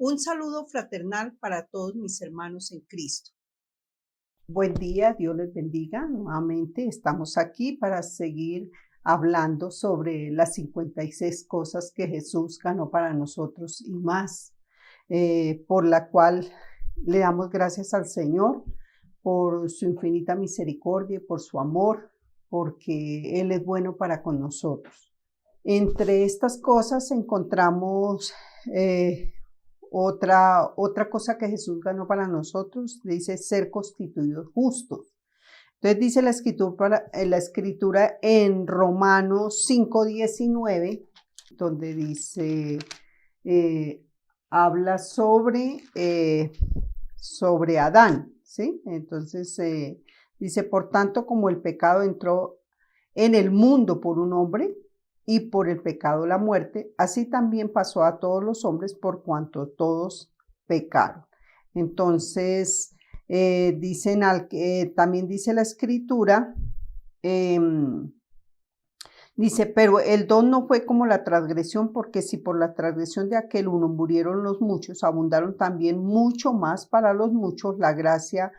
Un saludo fraternal para todos mis hermanos en Cristo. Buen día, Dios les bendiga. Nuevamente estamos aquí para seguir hablando sobre las 56 cosas que Jesús ganó para nosotros y más, por la cual le damos gracias al Señor por su infinita misericordia y por su amor, porque Él es bueno para con nosotros. Entre estas cosas encontramos otra cosa que Jesús ganó para nosotros, dice ser constituidos justos. Entonces dice la escritura en Romanos 5:19, donde dice, habla sobre Adán, ¿sí? Entonces dice, por tanto, como el pecado entró en el mundo por un hombre, y por el pecado la muerte, así también pasó a todos los hombres por cuanto todos pecaron. Entonces, también dice la escritura, dice, pero el don no fue como la transgresión, porque si por la transgresión de aquel uno murieron los muchos, abundaron también mucho más para los muchos la gracia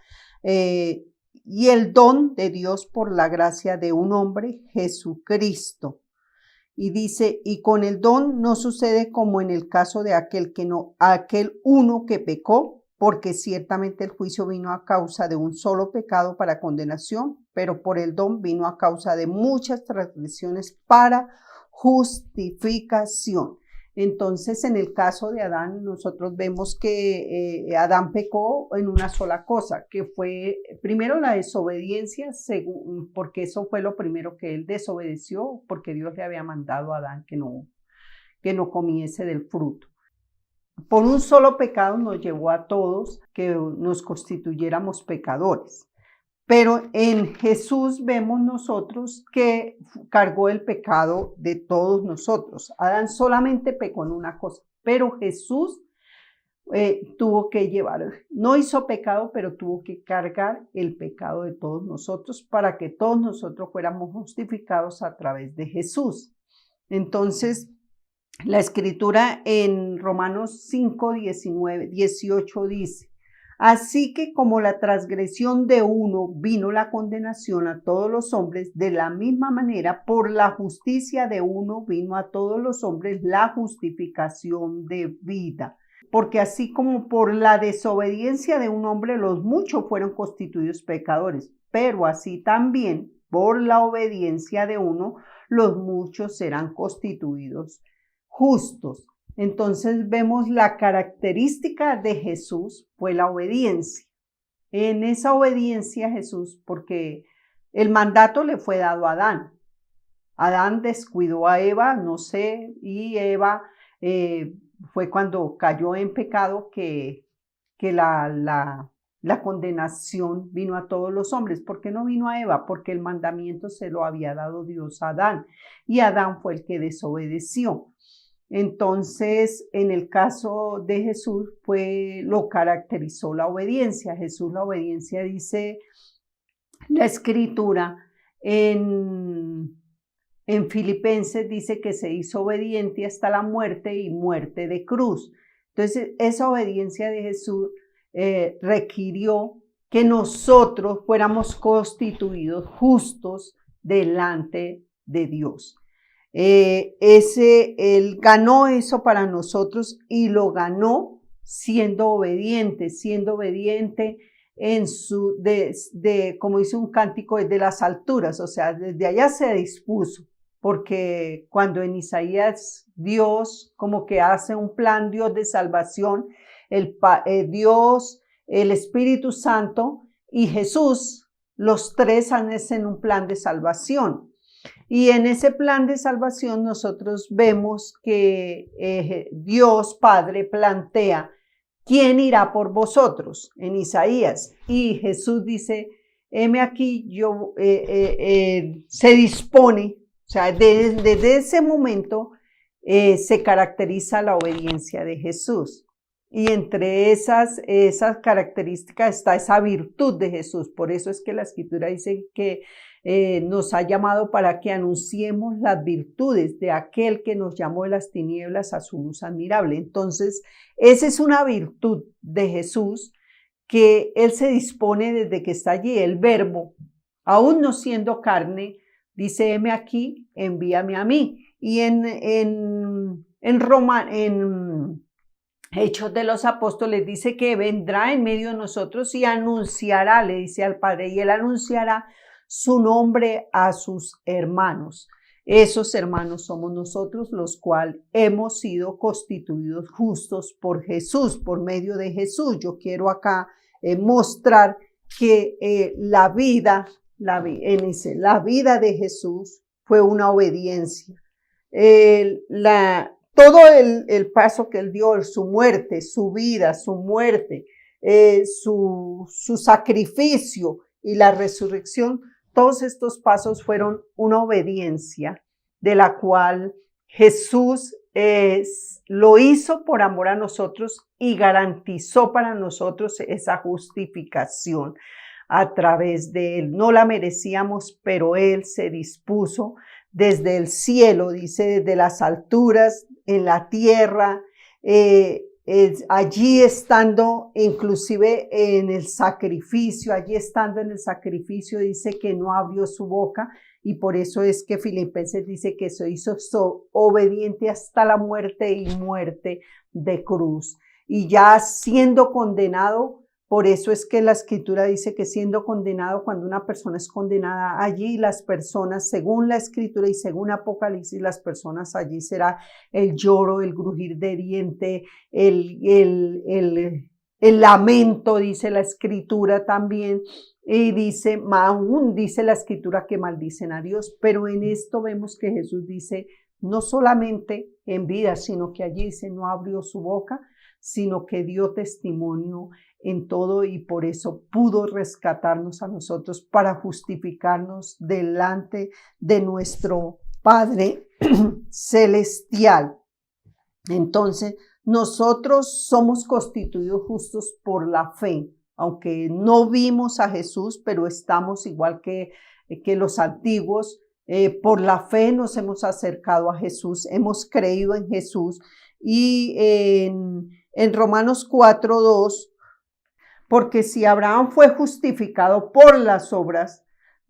y el don de Dios por la gracia de un hombre, Jesucristo. Y dice, y con el don no sucede como en el caso de aquel uno que pecó, porque ciertamente el juicio vino a causa de un solo pecado para condenación, pero por el don vino a causa de muchas transgresiones para justificación. Entonces, en el caso de Adán, nosotros vemos que Adán pecó en una sola cosa, que fue primero la desobediencia, porque eso fue lo primero que él desobedeció, porque Dios le había mandado a Adán que no comiese del fruto. Por un solo pecado nos llevó a todos que nos constituyéramos pecadores. Pero en Jesús vemos nosotros que cargó el pecado de todos nosotros. Adán solamente pecó en una cosa, pero Jesús tuvo que llevar, no hizo pecado, pero tuvo que cargar el pecado de todos nosotros para que todos nosotros fuéramos justificados a través de Jesús. Entonces, la escritura en Romanos 5:18 dice, así que como la transgresión de uno vino la condenación a todos los hombres, de la misma manera por la justicia de uno vino a todos los hombres la justificación de vida. Porque así como por la desobediencia de un hombre los muchos fueron constituidos pecadores, pero así también por la obediencia de uno los muchos serán constituidos justos. Entonces vemos la característica de Jesús fue la obediencia. En esa obediencia Jesús, porque el mandato le fue dado a Adán. Adán descuidó a Eva, no sé, y Eva fue cuando cayó en pecado que la condenación vino a todos los hombres. ¿Por qué no vino a Eva? Porque el mandamiento se lo había dado Dios a Adán, y Adán fue el que desobedeció. Entonces, en el caso de Jesús, lo caracterizó la obediencia. Jesús, la obediencia, dice la escritura en Filipenses, dice que se hizo obediente hasta la muerte y muerte de cruz. Entonces, esa obediencia de Jesús requirió que nosotros fuéramos constituidos justos delante de Dios. Él ganó eso para nosotros y lo ganó siendo obediente en como dice un cántico, desde las alturas, o sea, desde allá se dispuso, porque cuando en Isaías Dios como que hace un plan, Dios de salvación, Dios, el Espíritu Santo y Jesús, los tres hacen un plan de salvación. Y en ese plan de salvación nosotros vemos que Dios Padre plantea, ¿quién irá por vosotros? En Isaías. Y Jesús dice, heme aquí, se dispone, o sea, desde ese momento se caracteriza la obediencia de Jesús. Y entre esas características está esa virtud de Jesús. Por eso es que la escritura dice que nos ha llamado para que anunciemos las virtudes de aquel que nos llamó de las tinieblas a su luz admirable. Entonces, esa es una virtud de Jesús que Él se dispone desde que está allí, el Verbo, aún no siendo carne, dice, heme aquí, envíame a mí. Y en Hechos de los Apóstoles dice que vendrá en medio de nosotros y anunciará, le dice al Padre, y Él anunciará su nombre a sus hermanos. Esos hermanos somos nosotros, los cuales hemos sido constituidos justos por Jesús, por medio de Jesús. Yo quiero acá mostrar que la vida de Jesús fue una obediencia. Todo el paso que Él dio, su muerte, su vida, su muerte, su sacrificio y la resurrección, todos estos pasos fueron una obediencia de la cual Jesús lo hizo por amor a nosotros y garantizó para nosotros esa justificación a través de Él. No la merecíamos, pero Él se dispuso desde el cielo, dice, desde las alturas, en la tierra, allí estando inclusive en el sacrificio, dice que no abrió su boca, y por eso es que Filipenses dice que se hizo obediente hasta la muerte y muerte de cruz. Y ya siendo condenado, por eso es que la Escritura dice que siendo condenado, cuando una persona es condenada, allí las personas, según la Escritura y según Apocalipsis, las personas allí será el lloro, el crujir de diente, el lamento, dice la Escritura también. Y dice, aún dice la Escritura que maldicen a Dios, pero en esto vemos que Jesús dice, no solamente en vida, sino que allí dice, no abrió su boca, sino que dio testimonio en todo, y por eso pudo rescatarnos a nosotros para justificarnos delante de nuestro Padre celestial. Entonces, nosotros somos constituidos justos por la fe, aunque no vimos a Jesús, pero estamos igual que los antiguos. Por la fe nos hemos acercado a Jesús, hemos creído en Jesús. Y en Romanos 4:2, porque si Abraham fue justificado por las obras,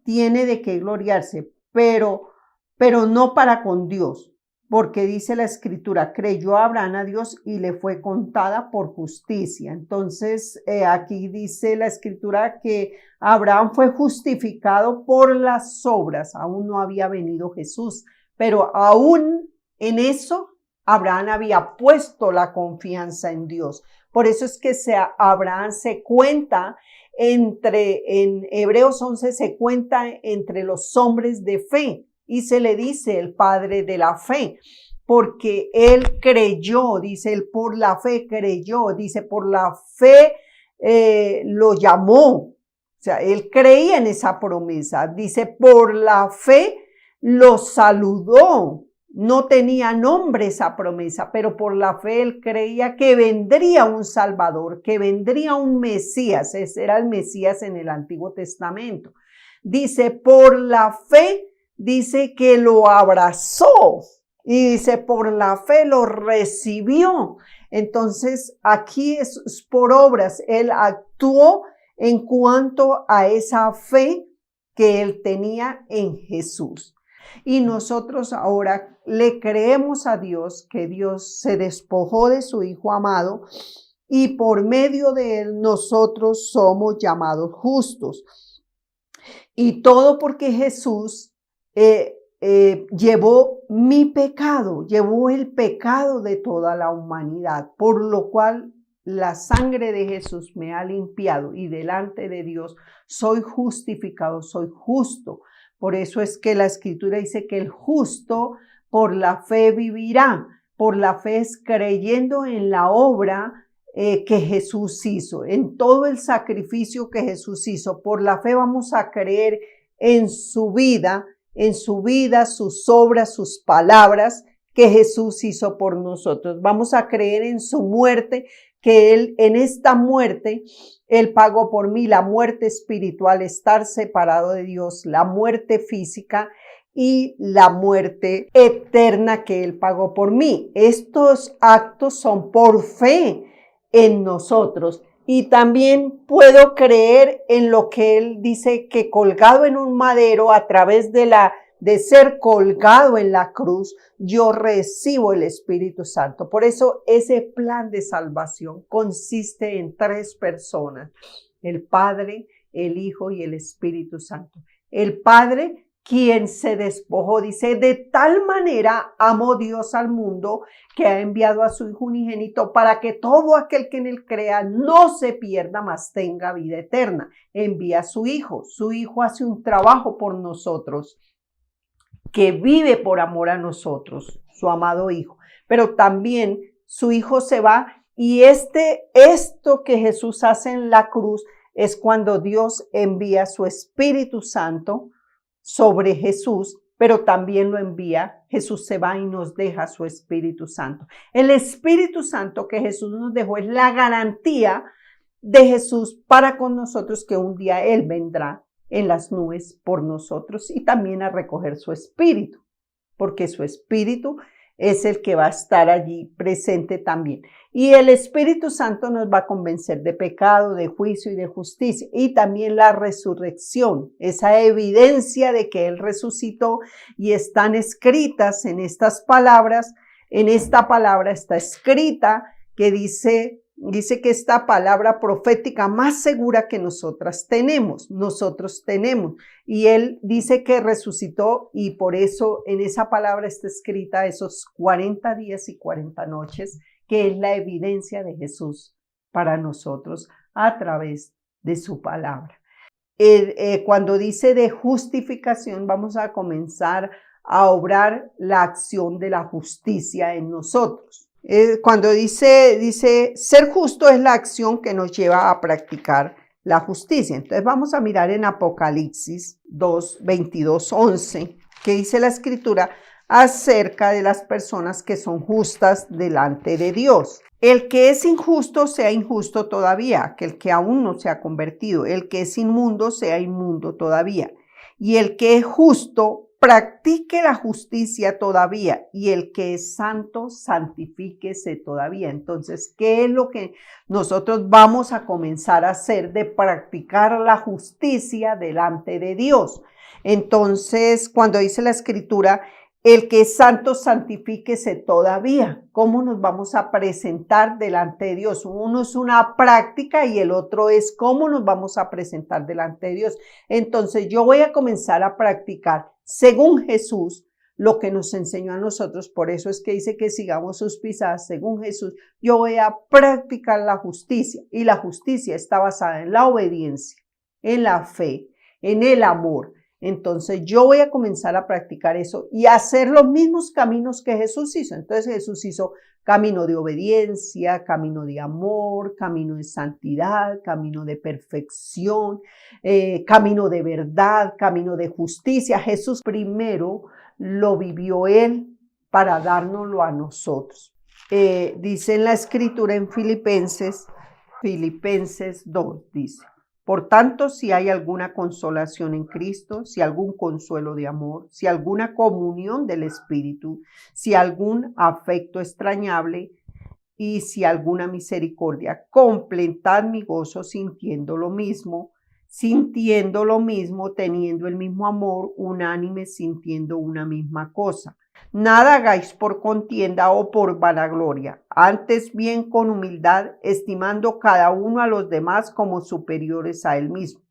tiene de qué gloriarse, pero no para con Dios, porque dice la Escritura, creyó Abraham a Dios y le fue contada por justicia. Entonces, aquí dice la Escritura que Abraham fue justificado por las obras, aún no había venido Jesús, pero aún en eso Abraham había puesto la confianza en Dios. Por eso es que Abraham se cuenta en Hebreos 11 se cuenta entre los hombres de fe y se le dice el padre de la fe, porque él creyó, dice él por la fe creyó, dice por la fe lo llamó, o sea, él creía en esa promesa, dice por la fe lo saludó. No tenía nombre esa promesa, pero por la fe él creía que vendría un Salvador, que vendría un Mesías. Ese era el Mesías en el Antiguo Testamento. Dice, por la fe, dice que lo abrazó. Y dice, por la fe lo recibió. Entonces, aquí es por obras. Él actuó en cuanto a esa fe que él tenía en Jesús. Y nosotros ahora le creemos a Dios, que Dios se despojó de su Hijo amado y por medio de él nosotros somos llamados justos. Y todo porque Jesús llevó mi pecado, llevó el pecado de toda la humanidad, por lo cual la sangre de Jesús me ha limpiado y delante de Dios soy justificado, soy justo. Por eso es que la Escritura dice que el justo por la fe vivirá. Por la fe es creyendo en la obra que Jesús hizo, en todo el sacrificio que Jesús hizo. Por la fe vamos a creer en su vida, sus obras, sus palabras, que Jesús hizo por nosotros. Vamos a creer en su muerte, que Él, en esta muerte, Él pagó por mí la muerte espiritual, estar separado de Dios, la muerte física y la muerte eterna que Él pagó por mí. Estos actos son por fe en nosotros. Y también puedo creer en lo que Él dice, que colgado en un madero, a través de ser colgado en la cruz, yo recibo el Espíritu Santo. Por eso ese plan de salvación consiste en 3 personas: el Padre, el Hijo y el Espíritu Santo. El Padre, quien se despojó, dice, de tal manera amó Dios al mundo que ha enviado a su Hijo unigénito para que todo aquel que en él crea no se pierda, mas tenga vida eterna. Envía a su Hijo hace un trabajo por nosotros, que vive por amor a nosotros, su amado Hijo. Pero también su Hijo se va, y esto que Jesús hace en la cruz es cuando Dios envía su Espíritu Santo sobre Jesús, pero también lo envía. Jesús se va y nos deja su Espíritu Santo. El Espíritu Santo que Jesús nos dejó es la garantía de Jesús para con nosotros, que un día Él vendrá en las nubes por nosotros y también a recoger su Espíritu, porque su Espíritu es el que va a estar allí presente también. Y el Espíritu Santo nos va a convencer de pecado, de juicio y de justicia. Y también la resurrección, esa evidencia de que Él resucitó, y están escritas en estas palabras. En esta palabra está escrita que dice que esta palabra profética más segura que nosotros tenemos. Y Él dice que resucitó, y por eso en esa palabra está escrita esos 40 días y 40 noches, que es la evidencia de Jesús para nosotros a través de su palabra. Cuando dice de justificación, vamos a comenzar a obrar la acción de la justicia en nosotros. Cuando dice ser justo, es la acción que nos lleva a practicar la justicia. Entonces vamos a mirar en Apocalipsis 2, 22, 11, que dice la Escritura acerca de las personas que son justas delante de Dios. El que es injusto sea injusto todavía, que el que aún no se ha convertido. El que es inmundo sea inmundo todavía. Y el que es justo practique la justicia todavía, y el que es santo, santifíquese todavía. Entonces, ¿qué es lo que nosotros vamos a comenzar a hacer? De practicar la justicia delante de Dios. Entonces, cuando dice la Escritura, el que es santo, santifíquese todavía. ¿Cómo nos vamos a presentar delante de Dios? Uno es una práctica y el otro es cómo nos vamos a presentar delante de Dios. Entonces, yo voy a comenzar a practicar según Jesús lo que nos enseñó a nosotros. Por eso es que dice que sigamos sus pisadas según Jesús. Yo voy a practicar la justicia, y la justicia está basada en la obediencia, en la fe, en el amor. Entonces yo voy a comenzar a practicar eso y a hacer los mismos caminos que Jesús hizo. Entonces Jesús hizo camino de obediencia, camino de amor, camino de santidad, camino de perfección, camino de verdad, camino de justicia. Jesús primero lo vivió Él para dárnoslo a nosotros. Dice en la Escritura en Filipenses 2, dice: por tanto, si hay alguna consolación en Cristo, si algún consuelo de amor, si alguna comunión del Espíritu, si algún afecto extrañable y si alguna misericordia, completad mi gozo sintiendo lo mismo, teniendo el mismo amor, unánimes, sintiendo una misma cosa. Nada hagáis por contienda o por vanagloria, antes bien con humildad, estimando cada uno a los demás como superiores a él mismo,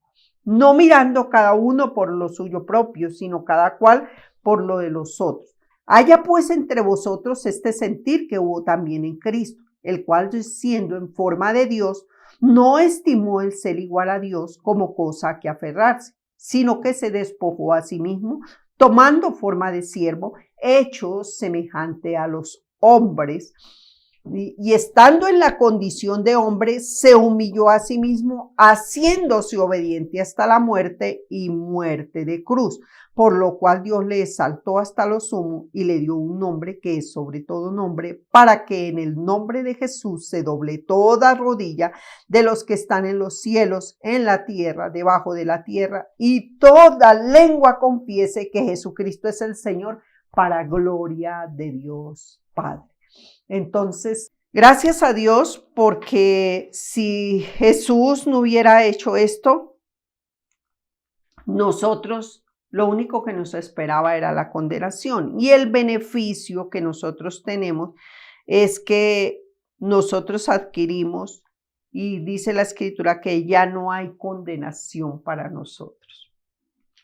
no mirando cada uno por lo suyo propio, sino cada cual por lo de los otros. Haya pues entre vosotros este sentir que hubo también en Cristo, el cual, siendo en forma de Dios, no estimó el ser igual a Dios como cosa a que aferrarse, sino que se despojó a sí mismo, tomando forma de siervo, hecho semejante a los hombres, y estando en la condición de hombre, se humilló a sí mismo, haciéndose obediente hasta la muerte y muerte de cruz, por lo cual Dios le exaltó hasta lo sumo y le dio un nombre que es sobre todo nombre, para que en el nombre de Jesús se doble toda rodilla de los que están en los cielos, en la tierra, debajo de la tierra, y toda lengua confiese que Jesucristo es el Señor, para gloria de Dios Padre. Entonces, gracias a Dios, porque si Jesús no hubiera hecho esto, nosotros lo único que nos esperaba era la condenación. Y el beneficio que nosotros tenemos es que nosotros adquirimos, y dice la Escritura, que ya no hay condenación para nosotros.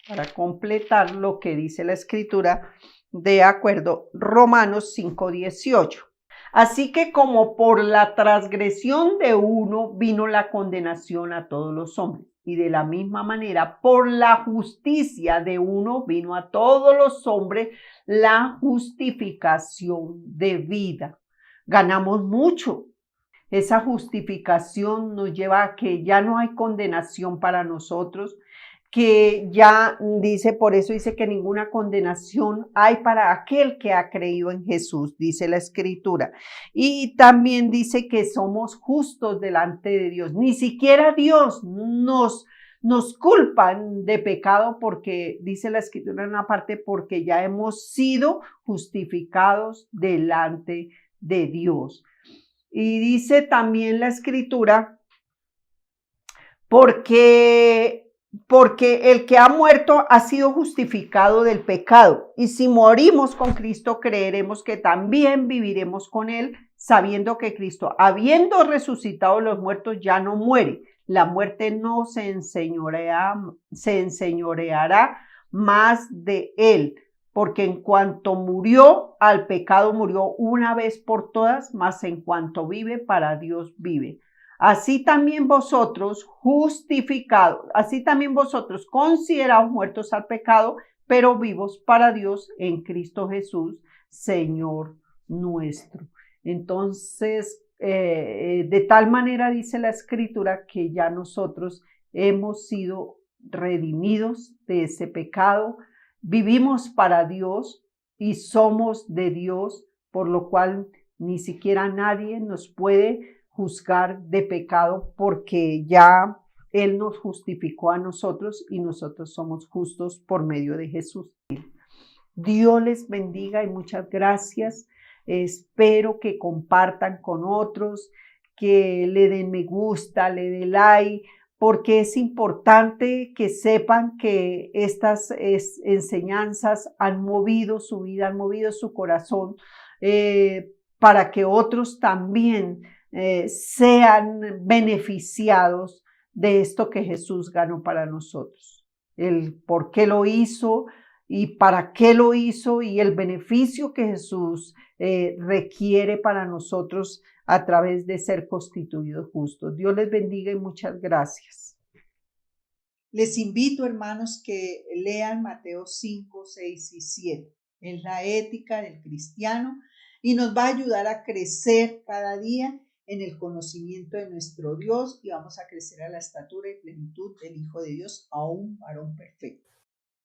Para completar lo que dice la Escritura, de acuerdo, Romanos 5:18. Así que como por la transgresión de uno vino la condenación a todos los hombres, y de la misma manera por la justicia de uno vino a todos los hombres la justificación de vida. Ganamos mucho. Esa justificación nos lleva a que ya no hay condenación para nosotros, que ya dice, por eso dice que ninguna condenación hay para aquel que ha creído en Jesús, dice la Escritura. Y también dice que somos justos delante de Dios. Ni siquiera Dios nos culpan de pecado, porque dice la Escritura en una parte, porque ya hemos sido justificados delante de Dios. Y dice también la Escritura, porque el que ha muerto ha sido justificado del pecado. Y si morimos con Cristo, creeremos que también viviremos con él, sabiendo que Cristo, habiendo resucitado los muertos, ya no muere. La muerte no se enseñoreará más de él, porque en cuanto murió al pecado, murió una vez por todas, mas en cuanto vive, para Dios vive. Así también vosotros considerados muertos al pecado, pero vivos para Dios en Cristo Jesús, Señor nuestro. Entonces, de tal manera dice la Escritura que ya nosotros hemos sido redimidos de ese pecado, vivimos para Dios y somos de Dios, por lo cual ni siquiera nadie nos puede juzgar de pecado, porque ya Él nos justificó a nosotros y nosotros somos justos por medio de Jesús. Dios les bendiga y muchas gracias. Espero que compartan con otros, que le den me gusta, le den like, porque es importante que sepan que estas enseñanzas han movido su vida, han movido su corazón, para que otros también sean beneficiados de esto que Jesús ganó para nosotros. El por qué lo hizo y para qué lo hizo, y el beneficio que Jesús requiere para nosotros a través de ser constituidos justos. Dios les bendiga y muchas gracias. Les invito, hermanos, que lean Mateo 5, 6 y 7. Es la ética del cristiano y nos va a ayudar a crecer cada día en el conocimiento de nuestro Dios, y vamos a crecer a la estatura y plenitud del Hijo de Dios, a un varón perfecto.